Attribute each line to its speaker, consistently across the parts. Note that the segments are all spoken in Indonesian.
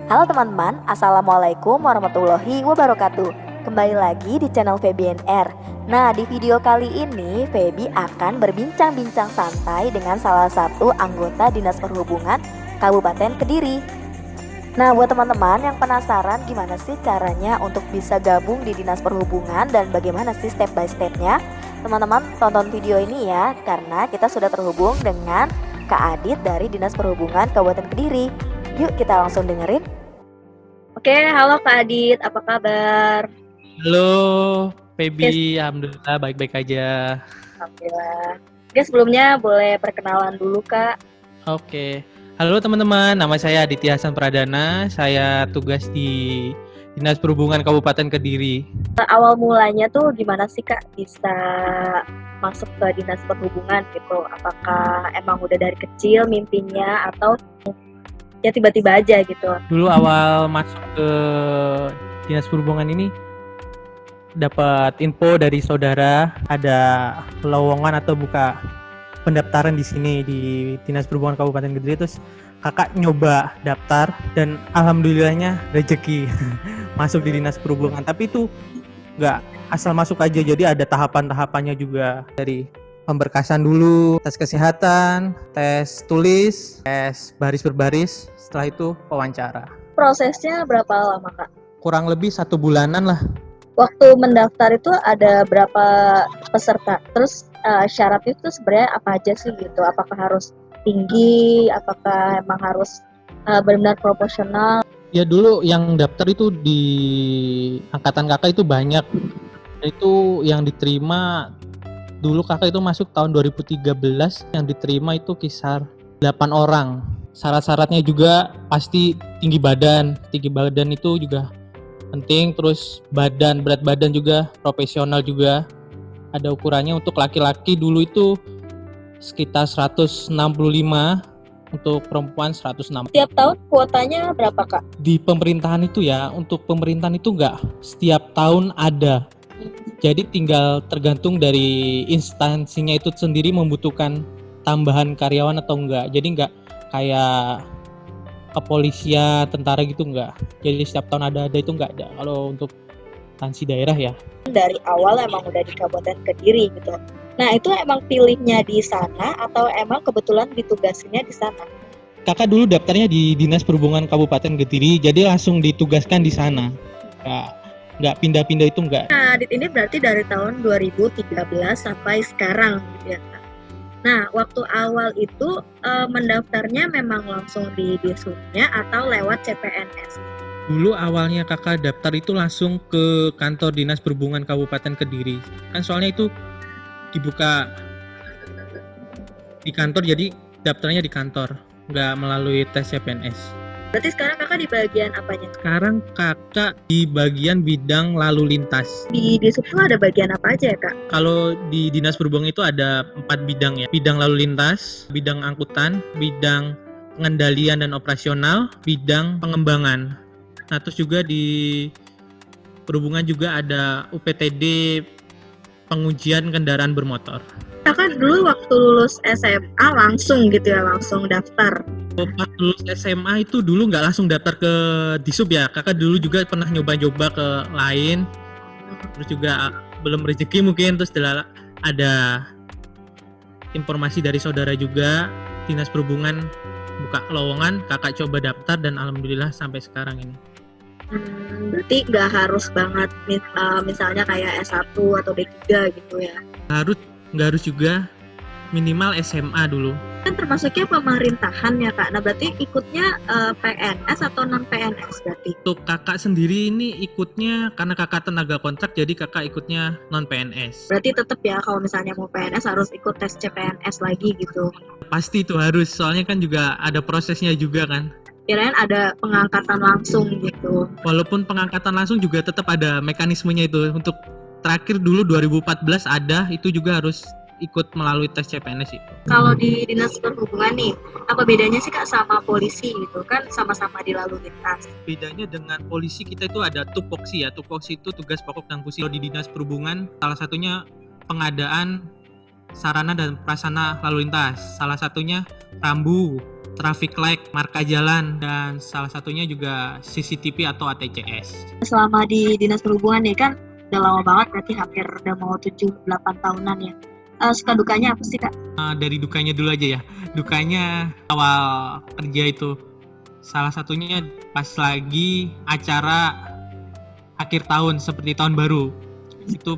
Speaker 1: Halo teman-teman, Assalamualaikum warahmatullahi wabarakatuh. Kembali lagi di channel Febi NR. Nah, di video kali ini Febi akan berbincang-bincang santai dengan salah satu anggota Dinas Perhubungan Kabupaten Kediri. Nah, buat teman-teman yang penasaran gimana sih caranya untuk bisa gabung di Dinas Perhubungan dan bagaimana sih step by stepnya, teman-teman tonton video ini ya, karena kita sudah terhubung dengan Kak Adit dari Dinas Perhubungan Kabupaten Kediri. Yuk kita langsung dengerin. Oke, halo Kak Adit, apa kabar?
Speaker 2: Halo, Feby, alhamdulillah baik-baik aja.
Speaker 1: Alhamdulillah. Oke, sebelumnya boleh perkenalan dulu Kak.
Speaker 2: Oke, halo teman-teman, nama saya Aditya Hasan Pradana, saya tugas di Dinas Perhubungan Kabupaten Kediri.
Speaker 1: Awal mulanya tuh gimana sih Kak bisa masuk ke Dinas Perhubungan gitu? Apakah emang udah dari kecil mimpinya atau ya tiba-tiba aja gitu?
Speaker 2: Dulu awal masuk ke Dinas Perhubungan ini dapat info dari saudara ada lowongan atau buka pendaftaran di sini di Dinas Perhubungan Kabupaten Kediri, terus kakak nyoba daftar dan alhamdulillahnya rezeki masuk di Dinas Perhubungan. Tapi itu nggak asal masuk aja, jadi ada tahapan-tahapannya juga, dari pemberkasan dulu, tes kesehatan, tes tulis, tes baris berbaris, setelah itu wawancara.
Speaker 1: Prosesnya berapa lama Kak?
Speaker 2: Kurang lebih 1 bulanan lah.
Speaker 1: Waktu mendaftar itu ada berapa peserta? Terus syaratnya itu sebenarnya apa aja sih gitu? Apakah harus tinggi? Apakah emang harus benar-benar proporsional?
Speaker 2: Ya dulu yang daftar itu di angkatan kakak itu banyak. Itu yang diterima dulu kakak itu masuk tahun 2013, yang diterima itu kisar 8 orang. Syarat-syaratnya juga pasti tinggi badan. Tinggi badan itu juga penting, terus berat badan juga, profesional juga. Ada ukurannya, untuk laki-laki dulu itu sekitar 165, untuk perempuan 160.
Speaker 1: Tiap tahun kuotanya berapa Kak?
Speaker 2: Di pemerintahan itu ya, untuk pemerintahan itu enggak setiap tahun ada. Jadi tinggal tergantung dari instansinya itu sendiri membutuhkan tambahan karyawan atau enggak. Jadi enggak kayak kepolisian, tentara gitu enggak. Jadi setiap tahun ada itu enggak ada. Kalau untuk instansi daerah ya.
Speaker 1: Dari awal emang udah di Kabupaten Kediri gitu. Nah itu emang pilihnya di sana atau emang kebetulan ditugasinya di sana?
Speaker 2: Kakak dulu daftarnya di Dinas Perhubungan Kabupaten Kediri, jadi langsung ditugaskan di sana. Nggak pindah-pindah itu enggak.
Speaker 1: Nah Adit ini berarti dari tahun 2013 sampai sekarang gitu ya Kak. Nah waktu awal itu mendaftarnya memang langsung di Disubnya atau lewat CPNS?
Speaker 2: Dulu awalnya kakak daftar itu langsung ke kantor Dinas Perhubungan Kabupaten Kediri. Kan soalnya itu dibuka di kantor, jadi daftarnya di kantor, nggak melalui tes CPNS.
Speaker 1: Berarti sekarang kakak di bagian apanya?
Speaker 2: Sekarang kakak di bagian bidang lalu lintas.
Speaker 1: Di Disub itu ada bagian apa aja ya Kak?
Speaker 2: Kalau di Dinas Perhubungan itu ada 4 bidang ya. Bidang lalu lintas, bidang angkutan, bidang pengendalian dan operasional, bidang pengembangan. Nah, terus juga di perhubungan juga ada UPTD pengujian kendaraan bermotor.
Speaker 1: Kakak dulu waktu lulus SMA langsung gitu ya, langsung daftar?
Speaker 2: Pas lulus SMA itu dulu nggak langsung daftar ke Disub ya. Kakak dulu juga pernah nyoba-nyoba ke lain. Terus juga belum rezeki mungkin, terus ada informasi dari saudara juga, Dinas Perhubungan buka lowongan, kakak coba daftar dan alhamdulillah sampai sekarang ini.
Speaker 1: Berarti nggak harus banget misalnya kayak S1 atau D3 gitu ya?
Speaker 2: Nggak harus juga, minimal SMA dulu.
Speaker 1: Kan termasuknya pemerintahan ya Kak, nah berarti ikutnya PNS atau non PNS berarti?
Speaker 2: Untuk kakak sendiri ini ikutnya karena kakak tenaga kontrak, jadi kakak ikutnya non PNS.
Speaker 1: Berarti tetap ya kalau misalnya mau PNS harus ikut tes CPNS lagi gitu?
Speaker 2: Pasti itu harus, soalnya kan juga ada prosesnya juga kan.
Speaker 1: Kirain ada pengangkatan langsung gitu.
Speaker 2: Walaupun pengangkatan langsung juga tetap ada mekanismenya itu. Untuk terakhir dulu 2014 ada, itu juga harus ikut melalui tes CPNS itu.
Speaker 1: Kalau di Dinas Perhubungan nih, apa bedanya sih Kak sama polisi gitu? Kan sama-sama di lalu lintas.
Speaker 2: Bedanya dengan polisi, kita itu ada tupoksi ya. Tupoksi itu tugas pokok dan fungsi. Kalau di Dinas Perhubungan salah satunya pengadaan sarana dan prasarana lalu lintas. Salah satunya rambu, traffic light, marka jalan, dan salah satunya juga CCTV atau ATCS.
Speaker 1: Selama di Dinas Perhubungan nih kan udah lama banget, berarti hampir udah mau 7-8 tahunan ya. Suka dukanya apa sih Kak?
Speaker 2: Dari dukanya dulu aja ya. Dukanya awal kerja itu salah satunya pas lagi acara akhir tahun seperti tahun baru. Itu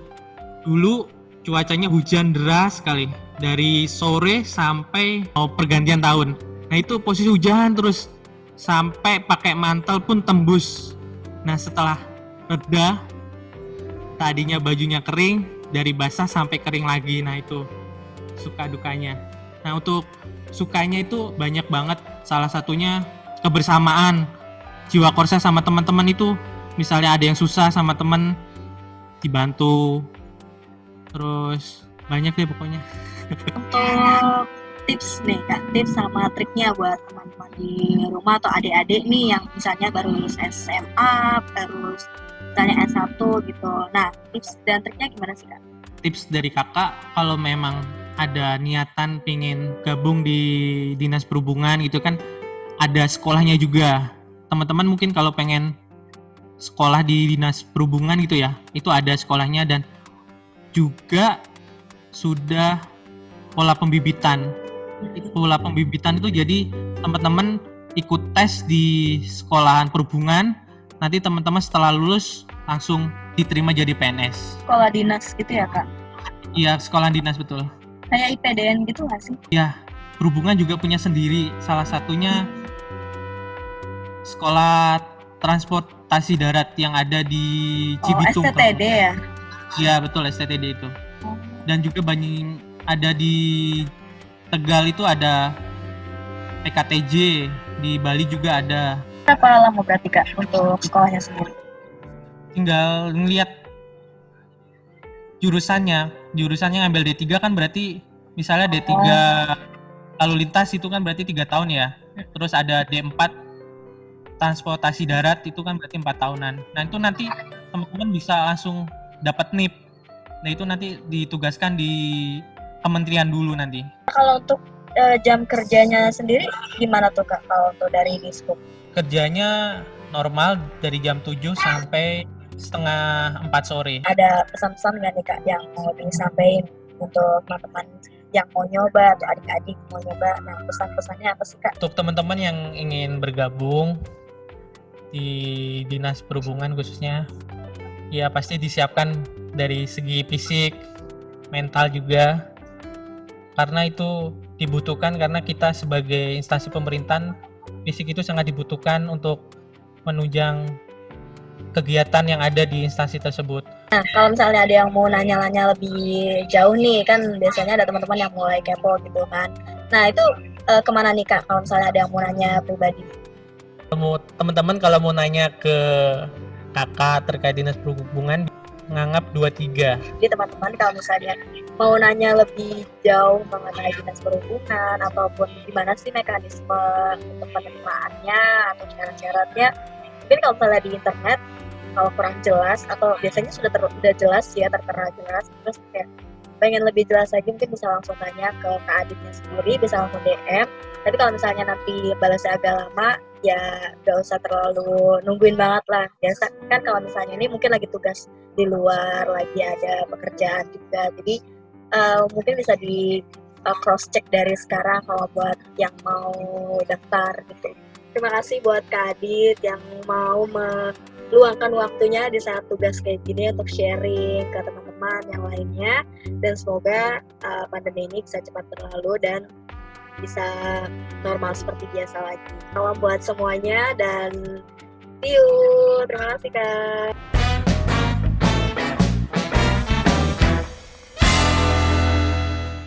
Speaker 2: dulu cuacanya hujan deras sekali dari sore sampai pergantian tahun. Nah itu posisi hujan terus sampai pakai mantel pun tembus. Nah setelah reda, tadinya bajunya kering, dari basah sampai kering lagi. Nah itu suka dukanya. Nah untuk sukanya itu banyak banget. Salah satunya kebersamaan, jiwa korsa sama teman-teman itu. Misalnya ada yang susah sama teman, dibantu. Terus banyak deh pokoknya.
Speaker 1: Untuk tips nih Kak, tips sama triknya buat teman-teman di rumah atau adik-adik nih yang misalnya baru lulus SMA, terus misalnya S1 gitu. Nah, tips dan triknya gimana sih Kak?
Speaker 2: Tips dari kakak, kalau memang ada niatan pengen gabung di Dinas Perhubungan gitu kan, ada sekolahnya juga. Teman-teman mungkin kalau pengen sekolah di Dinas Perhubungan gitu ya, itu ada sekolahnya dan juga sudah pola pembibitan. Pola pembibitan itu jadi teman-teman ikut tes di sekolahan perhubungan, nanti teman-teman setelah lulus langsung diterima jadi PNS.
Speaker 1: Sekolah dinas gitu ya Kak?
Speaker 2: Iya, sekolah dinas betul.
Speaker 1: Kayak IPDN gitu nggak sih?
Speaker 2: Ya, perhubungan juga punya sendiri. Salah satunya sekolah transportasi darat yang ada di Cibitung.
Speaker 1: Oh, STTD ya?
Speaker 2: Iya, betul, STTD itu. Dan juga banyak ada di Tegal itu ada PKTJ, di Bali juga ada.
Speaker 1: Berapa lama berarti Kak untuk sekolahnya sendiri?
Speaker 2: Tinggal ngeliat jurusannya ngambil D3 kan berarti misalnya D3 lalu lintas itu kan berarti 3 tahun ya. Terus ada D4 transportasi darat itu kan berarti 4 tahunan. Nah itu nanti teman-teman bisa langsung dapat NIP. Nah itu nanti ditugaskan di kementerian dulu nanti.
Speaker 1: Kalau untuk jam kerjanya sendiri gimana tuh Kak kalau untuk dari Dishub?
Speaker 2: Kerjanya normal dari jam 7 sampai setengah 4 sore.
Speaker 1: Ada pesan-pesan nggak nih Kak yang mau disampaikan untuk teman-teman yang mau nyoba atau adik-adik mau nyoba? Nah pesan-pesannya apa sih Kak?
Speaker 2: Untuk teman-teman yang ingin bergabung di Dinas Perhubungan khususnya, ya pasti disiapkan dari segi fisik, mental juga. Karena itu dibutuhkan, karena kita sebagai instansi pemerintahan, fisik itu sangat dibutuhkan untuk menunjang kegiatan yang ada di instansi tersebut.
Speaker 1: Nah, kalau misalnya ada yang mau nanya-nanya lebih jauh nih, kan biasanya ada teman-teman yang mulai kepo gitu kan. Nah, itu kemana nih Kak kalau misalnya ada yang mau nanya pribadi?
Speaker 2: Teman-teman kalau mau nanya ke kakak terkait Dinas Perhubungan, Ngangap 23.
Speaker 1: Jadi teman-teman kalau misalnya mau nanya lebih jauh mengenai Dinas Perhubungan ataupun gimana sih mekanisme untuk penerimaannya atau syarat-syaratnya, mungkin kalau misalnya di internet kalau kurang jelas atau biasanya sudah jelas ya, tertera jelas, terus kayak pengen lebih jelas lagi mungkin bisa langsung tanya ke Kak Aditnya sendiri, bisa langsung DM. Tapi kalau misalnya nanti balasnya agak lama, ya gak usah terlalu nungguin banget lah. Biasa kan kalau misalnya ini mungkin lagi tugas di luar, lagi ada pekerjaan juga, jadi mungkin bisa di cross check dari sekarang kalau buat yang mau daftar gitu. Terima kasih buat Kak Adit yang mau meluangkan waktunya di saat tugas kayak gini untuk sharing ke teman-teman yang lainnya, dan semoga pandemi ini bisa cepat berlalu dan bisa normal seperti biasa lagi. Salam buat semuanya dan see you. Terima kasih Kak.